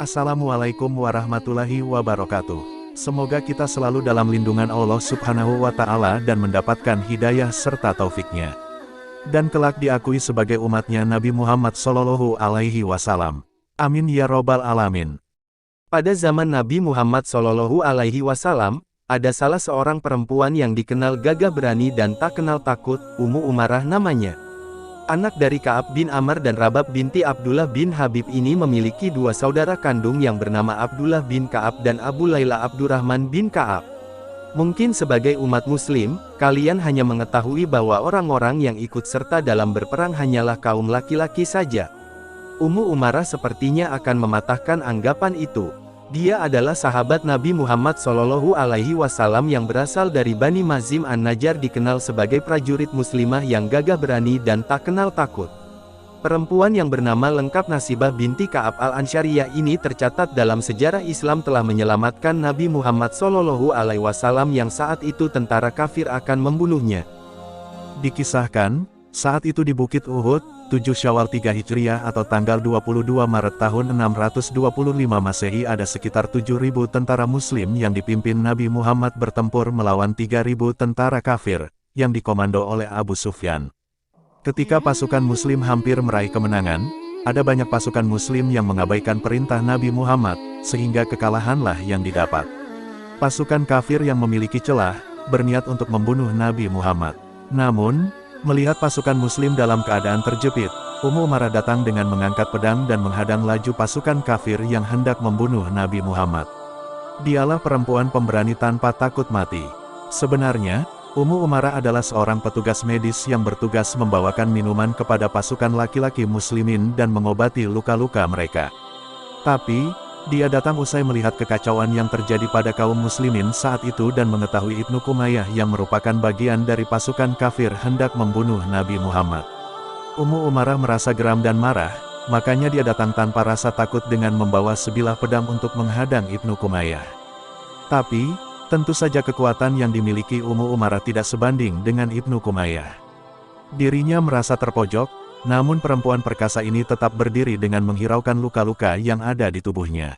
Assalamualaikum warahmatullahi wabarakatuh. Semoga kita selalu dalam lindungan Allah Subhanahu wa Ta'ala dan mendapatkan hidayah serta taufiknya. Dan kelak diakui sebagai umatnya Nabi Muhammad Sallallahu Alaihi Wasallam. Amin ya Robbal Alamin. Pada zaman Nabi Muhammad Sallallahu Alaihi Wasallam, ada salah seorang perempuan yang dikenal gagah berani dan tak kenal takut, Ummu Umarah namanya. Anak dari Ka'ab bin Amr dan Rabab binti Abdullah bin Habib ini memiliki dua saudara kandung yang bernama Abdullah bin Ka'ab dan Abu Layla Abdurrahman bin Ka'ab. Mungkin sebagai umat muslim, kalian hanya mengetahui bahwa orang-orang yang ikut serta dalam berperang hanyalah kaum laki-laki saja. Ummu Umarah sepertinya akan mematahkan anggapan itu. Dia adalah sahabat Nabi Muhammad Shallallahu Alaihi Wasallam yang berasal dari Bani Mazim An-Najjar, dikenal sebagai prajurit muslimah yang gagah berani dan tak kenal takut. Perempuan yang bernama lengkap Nasibah binti Ka'ab al-Ansyariyah ini tercatat dalam sejarah Islam telah menyelamatkan Nabi Muhammad Shallallahu Alaihi Wasallam yang saat itu tentara kafir akan membunuhnya. Dikisahkan, saat itu di Bukit Uhud, 7 Syawal 3 Hijriah atau tanggal 22 Maret tahun 625 Masehi, ada sekitar 7.000 tentara muslim yang dipimpin Nabi Muhammad bertempur melawan 3.000 tentara kafir, yang dikomando oleh Abu Sufyan. Ketika pasukan muslim hampir meraih kemenangan, ada banyak pasukan muslim yang mengabaikan perintah Nabi Muhammad, sehingga kekalahanlah yang didapat. Pasukan kafir yang memiliki celah, berniat untuk membunuh Nabi Muhammad. Namun, melihat pasukan muslim dalam keadaan terjepit, Ummu Umarah datang dengan mengangkat pedang dan menghadang laju pasukan kafir yang hendak membunuh Nabi Muhammad. Dialah perempuan pemberani tanpa takut mati. Sebenarnya, Ummu Umarah adalah seorang petugas medis yang bertugas membawakan minuman kepada pasukan laki-laki muslimin dan mengobati luka-luka mereka. Tapi, dia datang usai melihat kekacauan yang terjadi pada kaum muslimin saat itu dan mengetahui Ibnu Kumayyah yang merupakan bagian dari pasukan kafir hendak membunuh Nabi Muhammad. Ummu Umarah merasa geram dan marah, makanya dia datang tanpa rasa takut dengan membawa sebilah pedang untuk menghadang Ibnu Kumayyah. Tapi, tentu saja kekuatan yang dimiliki Ummu Umarah tidak sebanding dengan Ibnu Kumayyah. Dirinya merasa terpojok, namun perempuan perkasa ini tetap berdiri dengan menghiraukan luka-luka yang ada di tubuhnya.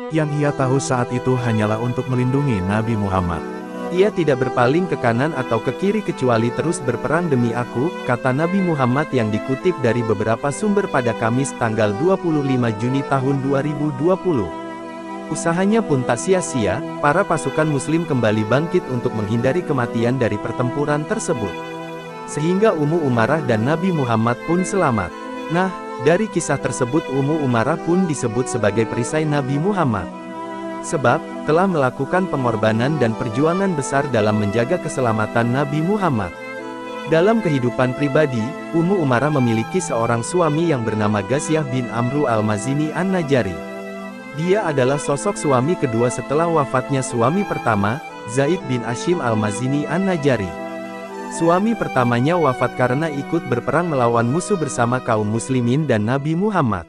Yang ia tahu saat itu hanyalah untuk melindungi Nabi Muhammad. Ia tidak berpaling ke kanan atau ke kiri kecuali terus berperang demi aku, kata Nabi Muhammad yang dikutip dari beberapa sumber pada Kamis tanggal 25 Juni tahun 2020. Usahanya pun tak sia-sia, para pasukan muslim kembali bangkit untuk menghindari kematian dari pertempuran tersebut. Sehingga Ummu Umarah dan Nabi Muhammad pun selamat. Nah, dari kisah tersebut Ummu Umarah pun disebut sebagai perisai Nabi Muhammad. Sebab, telah melakukan pengorbanan dan perjuangan besar dalam menjaga keselamatan Nabi Muhammad. Dalam kehidupan pribadi, Ummu Umarah memiliki seorang suami yang bernama Ghasyah bin Amru al-Mazini an-Najjari. Dia adalah sosok suami kedua setelah wafatnya suami pertama, Zaid bin Ashim al-Mazini an-Najjari. Suami pertamanya wafat karena ikut berperang melawan musuh bersama kaum muslimin dan Nabi Muhammad.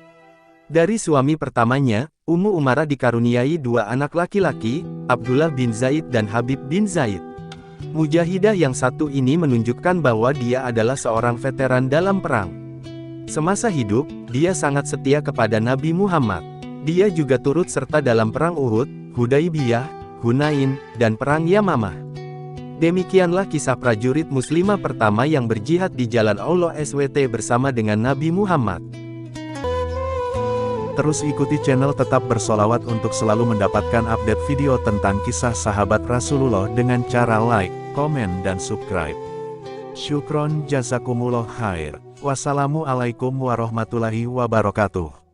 Dari suami pertamanya, Ummu Umarah dikaruniai dua anak laki-laki, Abdullah bin Zaid dan Habib bin Zaid. Mujahidah yang satu ini menunjukkan bahwa dia adalah seorang veteran dalam perang. Semasa hidup, dia sangat setia kepada Nabi Muhammad. Dia juga turut serta dalam perang Uhud, Hudaibiyah, Hunain, dan perang Yamamah. Demikianlah kisah prajurit muslimah pertama yang berjihad di jalan Allah SWT bersama dengan Nabi Muhammad. Terus ikuti channel Tetap Bersolawat untuk selalu mendapatkan update video tentang kisah sahabat Rasulullah dengan cara like, komen, dan subscribe. Syukron jazakumullah khair. Wassalamualaikum warahmatullahi wabarakatuh.